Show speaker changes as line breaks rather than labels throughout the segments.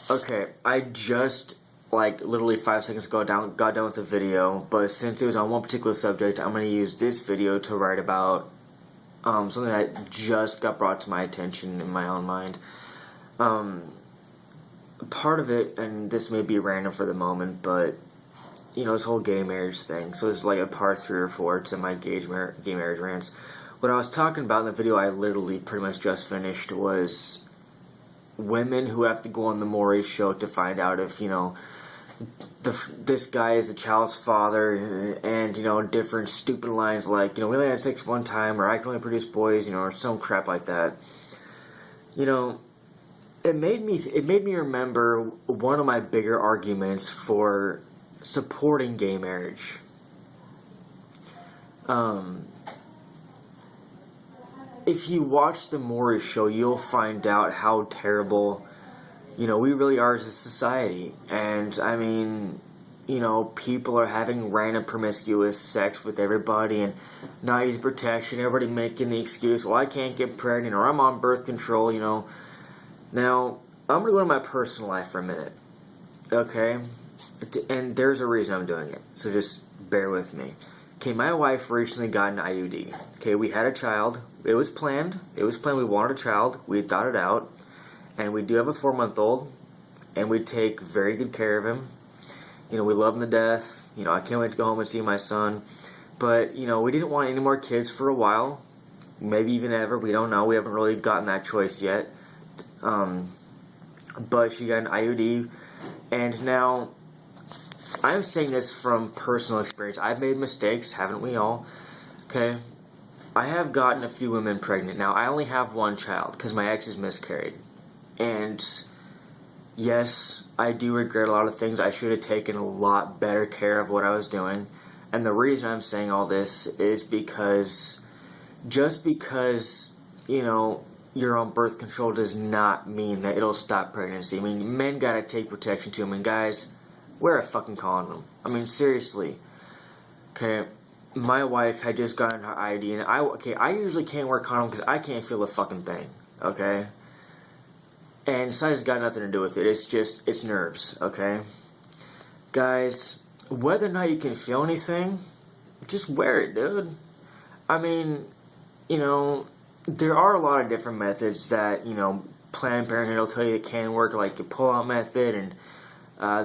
Okay, I just like literally 5 seconds ago got done with the video, but since it was on one particular subject, I'm gonna use this video to write about something that just got brought to my attention in my own mind. Part of it, and this may be random for the moment, but this whole gay marriage thing. So this is like a part 3 or 4 to my gay marriage rants. What I was talking about in the video I literally pretty much just finished was women who have to go on the Maury show to find out if, this guy is the child's father, and, different stupid lines like, we only had sex one time, or I can only produce boys, or some crap like that. It made me remember one of my bigger arguments for supporting gay marriage. If you watch the Maury show, you'll find out how terrible, we really are as a society. And, I mean, people are having random promiscuous sex with everybody and not using protection. Everybody making the excuse, well, I can't get pregnant, or I'm on birth control, Now, I'm going to go to my personal life for a minute, okay? And there's a reason I'm doing it, so just bear with me. Okay, my wife recently got an IUD. Okay, we had a child. It was planned. We wanted a child. We thought it out. And we do have a 4-month-old. And we take very good care of him. We love him to death. I can't wait to go home and see my son. But, we didn't want any more kids for a while. Maybe even ever. We don't know. We haven't really gotten that choice yet. But she got an IUD. And now, I'm saying this from personal experience. I've made mistakes, haven't we all? Okay. I have gotten a few women pregnant. Now, I only have one child because my ex is miscarried. And yes, I do regret a lot of things. I should have taken a lot better care of what I was doing. And the reason I'm saying all this is because just because, you're on birth control does not mean that it'll stop pregnancy. I mean, men gotta take protection too. I mean, guys, wear a fucking condom. I mean, seriously. Okay, my wife had just gotten her ID, and I usually can't wear a condom because I can't feel a fucking thing. Okay, and size has got nothing to do with it. It's nerves. Okay, guys, whether or not you can feel anything, just wear it, dude. I mean, there are a lot of different methods that Planned Parenthood will tell you it can work, like the pull-out method, and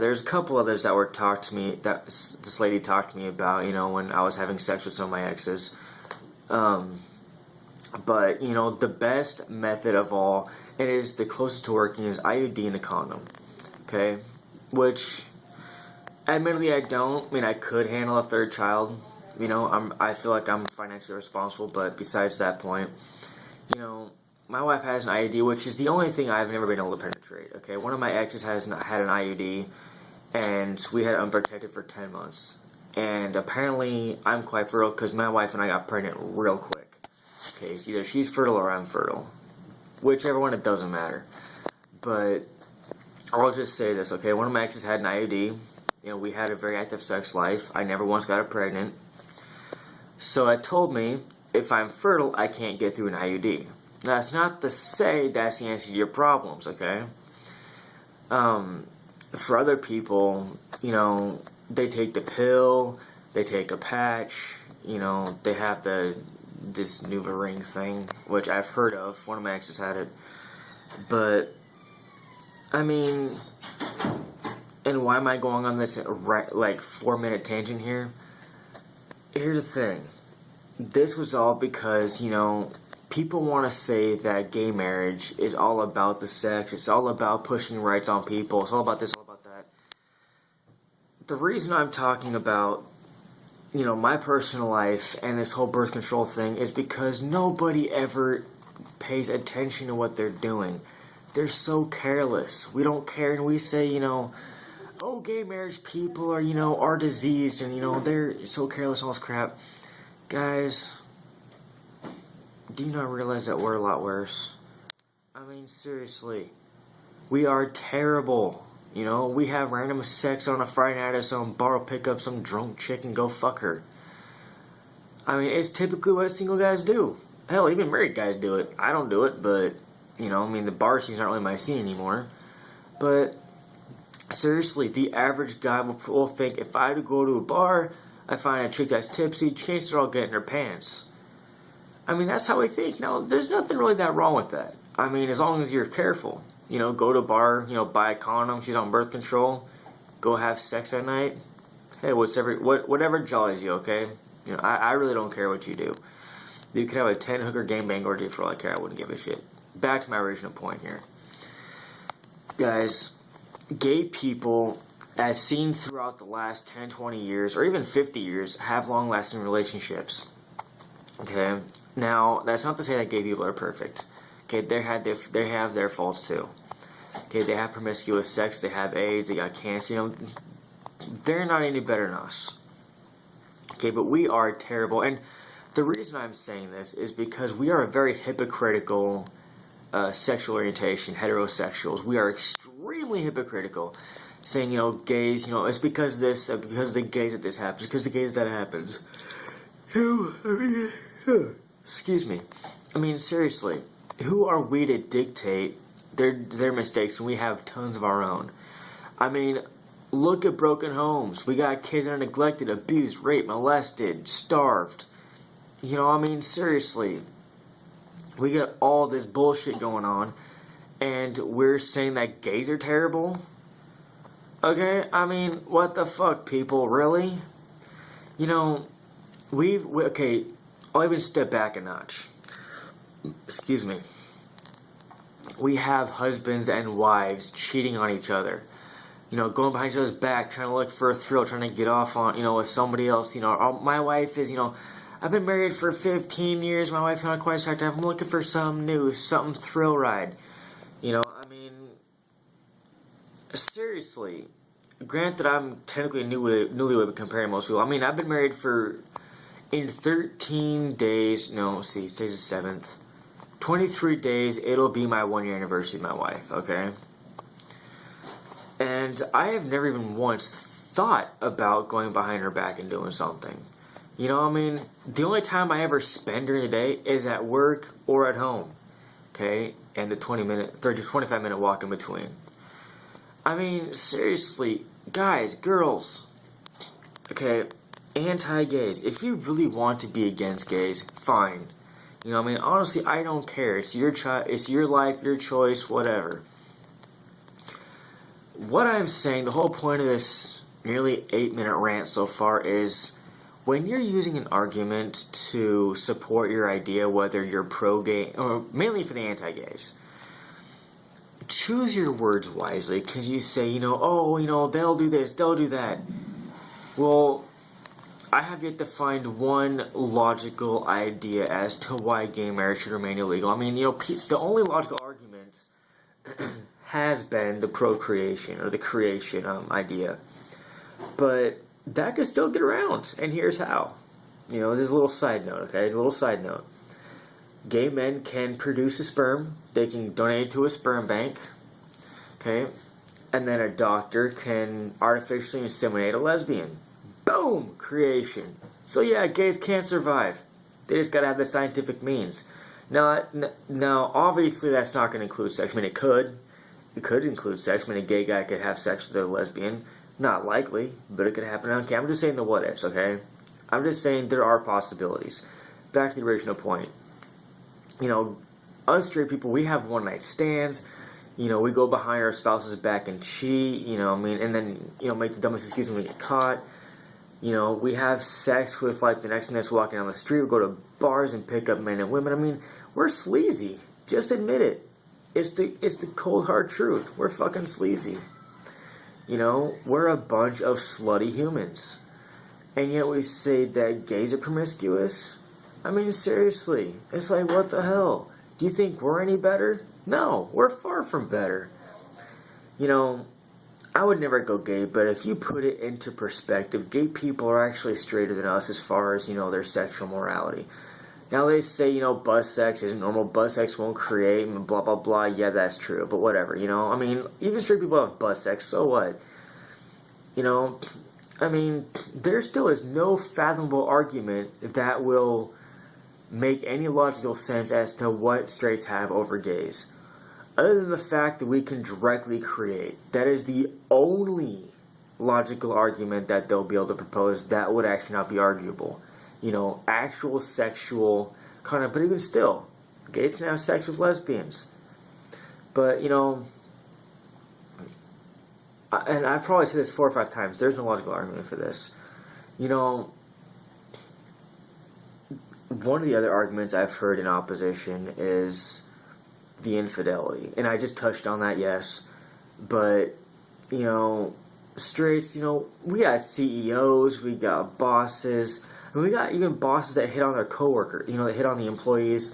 there's a couple others that were talked to me, that this lady talked to me about, when I was having sex with some of my exes. But, the best method of all, and is the closest to working, is IUD and a condom. Okay? Which, admittedly, I don't. I mean, I could handle a third child. I feel like I'm financially responsible, but besides that point, my wife has an IUD, which is the only thing I've never been able to penetrate, okay? One of my exes had an IUD, and we had it unprotected for 10 months. And apparently, I'm quite fertile, because my wife and I got pregnant real quick. Okay, so either she's fertile or I'm fertile. Whichever one, it doesn't matter. But, I'll just say this, okay? One of my exes had an IUD. We had a very active sex life. I never once got her pregnant. So that told me, if I'm fertile, I can't get through an IUD. That's not to say that's the answer to your problems, okay? For other people, they take the pill, they take a patch, they have this NuvaRing thing, which I've heard of. One of my exes had it. But, I mean, and why am I going on this, 4-minute tangent here? Here's the thing. This was all because, people want to say that gay marriage is all about the sex. It's all about pushing rights on people. It's all about this, all about that. The reason I'm talking about, my personal life and this whole birth control thing is because nobody ever pays attention to what they're doing. They're so careless. We don't care, and we say, oh, gay marriage people are diseased, and, they're so careless, all this crap. Guys, do you not realize that we're a lot worse? I mean, seriously. We are terrible. We have random sex on a Friday night at some bar, pick up some drunk chick and go fuck her. I mean, it's typically what single guys do. Hell, even married guys do it. I don't do it, but, the bar scenes aren't really my scene anymore. But, seriously, the average guy will think, if I go to a bar, I find a chick that's tipsy, chances are I'll get in her pants. I mean, that's how we think. Now, there's nothing really that wrong with that. I mean, as long as you're careful. You know, go to a bar, you know, buy a condom, she's on birth control, go have sex at night. Hey, whatever jollies you, okay? You know, I really don't care what you do. You could have a 10 hooker gangbang orgy for all I care. I wouldn't give a shit. Back to my original point here. Guys, gay people, as seen throughout the last 10, 20 years, or even 50 years, have long-lasting relationships. Okay? Now, that's not to say that gay people are perfect. Okay, they have their faults too. Okay, they have promiscuous sex, they have AIDS, they got cancer, you know. They're not any better than us. Okay, but we are terrible. And the reason I'm saying this is because we are a very hypocritical sexual orientation, heterosexuals. We are extremely hypocritical. Saying, you know, gays, you know, it's because this, because of the gays that this happens, because of the gays that happens. Excuse me. I mean, seriously, who are we to dictate their mistakes when we have tons of our own? I mean, look at broken homes. We got kids that are neglected, abused, raped, molested, starved. You know, I mean, seriously. We got all this bullshit going on, and we're saying that gays are terrible? Okay, I mean, what the fuck, people, really? You know, okay, I'll even step back a notch. Excuse me. We have husbands and wives cheating on each other. You know, going behind each other's back, trying to look for a thrill, trying to get off on, you know, with somebody else. You know, my wife is, you know, I've been married for 15 years. My wife's not quite attractive. I'm looking for something new, something thrill ride. You know, I mean, seriously. Granted, I'm technically newlywed comparing most people. I mean, I've been married in 13 days. No, see, today's the 7th. 23 days, it'll be my 1-year anniversary with my wife, okay? And I have never even once thought about going behind her back and doing something. You know, I mean, the only time I ever spend during the day is at work or at home, okay? And the 25-minute walk in between. I mean, seriously, guys, girls, okay, anti-gays, if you really want to be against gays, fine. You know, I mean, honestly, I don't care. It's your it's your life, your choice, whatever. What I'm saying, the whole point of this nearly 8-minute rant so far is when you're using an argument to support your idea, whether you're pro-gay, or mainly for the anti-gays, choose your words wisely, because you say, you know, oh, you know, they'll do this, they'll do that. Well, I have yet to find one logical idea as to why gay marriage should remain illegal. I mean, you know, the only logical argument has been the procreation or the creation idea. But that could still get around, and here's how. You know, this is a little side note, okay? A little side note. Gay men can produce a sperm. They can donate it to a sperm bank, okay? And then a doctor can artificially inseminate a lesbian. Boom! Creation. So yeah, gays can't survive. They just gotta have the scientific means. Now, obviously that's not gonna include sex. I mean, it could. It could include sex. I mean, a gay guy could have sex with a lesbian. Not likely, but it could happen. Okay, I'm just saying the what ifs, okay? I'm just saying there are possibilities. Back to the original point. You know, us straight people, we have one-night stands. You know, we go behind our spouse's back and cheat. You know, I mean, and then, you know, make the dumbest excuse when we get caught. You know, we have sex with, like, the next night's walking down the street. We go to bars and pick up men and women. I mean, we're sleazy. Just admit it. It's the cold, hard truth. We're fucking sleazy. You know, we're a bunch of slutty humans. And yet we say that gays are promiscuous? I mean, seriously. It's like, what the hell? Do you think we're any better? No, we're far from better. You know, I would never go gay, but if you put it into perspective, gay people are actually straighter than us as far as, you know, their sexual morality. Now they say, you know, bus sex isn't normal, bus sex won't create, and blah, blah, blah. Yeah, that's true, but whatever, you know. I mean, even straight people have bus sex, so what? You know, I mean, there still is no fathomable argument that will make any logical sense as to what straights have over gays. other than the fact that we can directly create, that is the only logical argument that they'll be able to propose that would actually not be arguable. Actual sexual content, but even still, gays can have sex with lesbians. But, and I've probably said this 4 or 5 times, there's no logical argument for this. One of the other arguments I've heard in opposition is the infidelity. And I just touched on that, yes. But, straights, we got CEOs, we got bosses, and we got even bosses that hit on their coworker, that hit on the employees,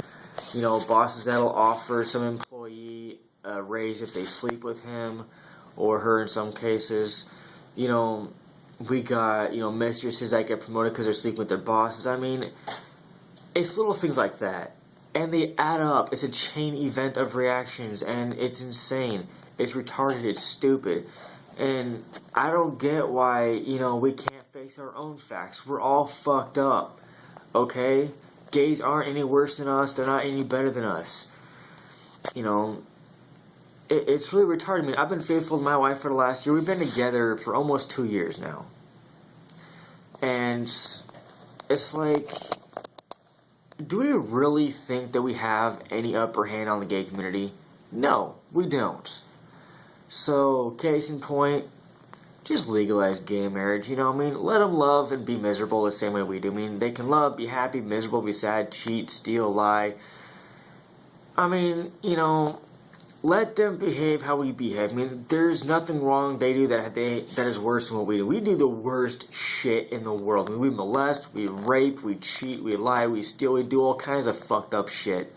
bosses that'll offer some employee a raise if they sleep with him or her in some cases. We got, mistresses that get promoted because they're sleeping with their bosses. I mean, it's little things like that. And they add up. It's a chain event of reactions, and it's insane. It's retarded. It's stupid. And I don't get why, we can't face our own facts. We're all fucked up. Okay? Gays aren't any worse than us. They're not any better than us. It's really retarded. I mean, I've been faithful to my wife for the last year. We've been together for almost 2 years now. And it's like, do we really think that we have any upper hand on the gay community? No, we don't. So, case in point, just legalize gay marriage, let them love and be miserable the same way we do. They can love, be happy, miserable, be sad, cheat, steal, lie. Let them behave how we behave. There's nothing wrong they do that is worse than what we do. We do the worst shit in the world. We molest, we rape, we cheat, we lie, we steal, we do all kinds of fucked up shit.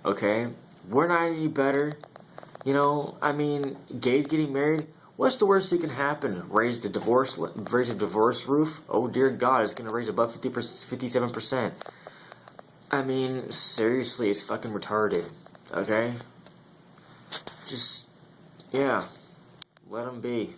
Okay? We're not any better. Gays getting married, what's the worst that can happen? Raise the divorce roof? Oh dear God, it's gonna raise above 57%. Seriously, it's fucking retarded. Okay? Just, yeah, let them be.